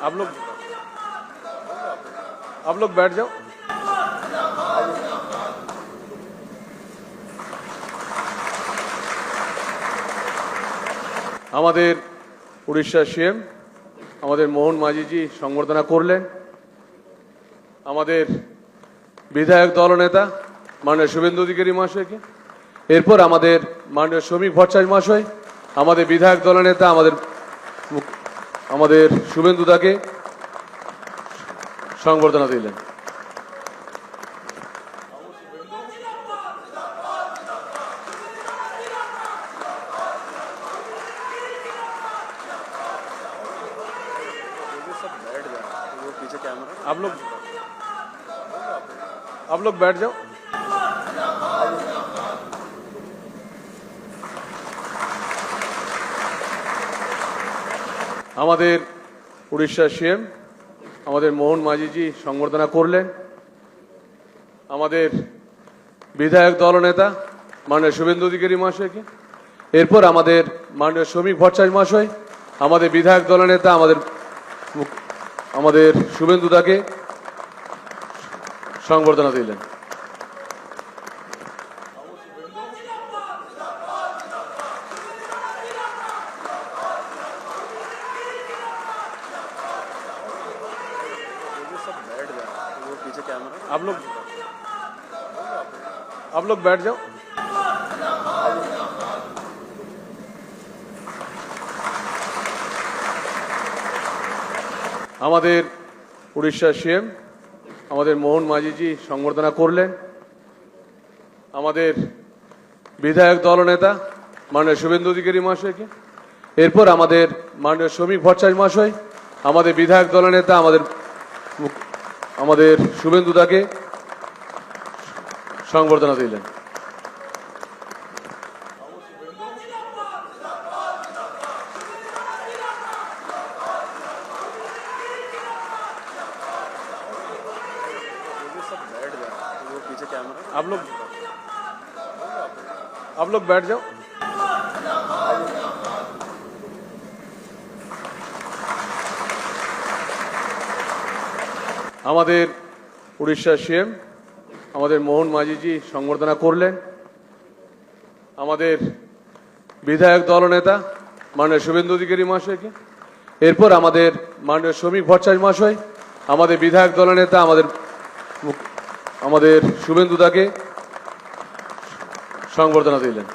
आप लोग बैठ जाओ। আমাদের উড়িষ্যার সিএম আমাদের মোহন মাঝিজি সংবর্ধনা করলেন। আমাদের বিধায়ক দলনেতা মাননীয় শুভেন্দু অধিকারী মহাশয়কে, এরপর আমাদের মাননীয় শ্রমিক ভট্টাচার্য মহাশয় আমাদের বিধায়ক দলনেতা আমাদের শুভেন্দু দাকে সংবর্ধনা দিলেন। आप लोग बैठ जाओ। আমাদের উড়িষ্যার সিএম আমাদের মোহন মাঝিজি সংবর্ধনা করলেন। আমাদের বিধায়ক দলনেতা মাননীয় শুভেন্দু অধিকারী মহাশয়কে, এরপর আমাদের মাননীয় শ্রমিক ভট্টাচার্য মহাশয় আমাদের বিধায়ক দলনেতা আমাদের শুভেন্দু দাকে সংবর্ধনা দিলেন। आप लोग बैठ जाओ। আমাদের উড়িষ্যার সিএম আমাদের মোহন মাঝিজি সংবর্ধনা করলেন। আমাদের বিধায়ক দলনেতা মাননীয় শুভেন্দু অধিকারী মহাশয়কে, এরপর আমাদের মাননীয় শ্রমিক ভট্টাচার্য মহাশয় আমাদের বিধায়ক দলনেতা আমাদের শুভেন্দু দাকে সংবর্ধনা দিলেন। आप लोग बैठ जाओ। আমাদের উড়িষ্যার সিএম আমাদের মোহন মাঝিজি সংবর্ধনা করলেন। আমাদের বিধায়ক দলনেতা মাননীয় শুভেন্দু অধিকারী মহাশয়কে, এরপর আমাদের মাননীয় শ্রমিক ভট্টাচার্য মহাশয় আমাদের বিধায়ক দলনেতা আমাদের শুভেন্দু দাকে সংবর্ধনা দিলেন।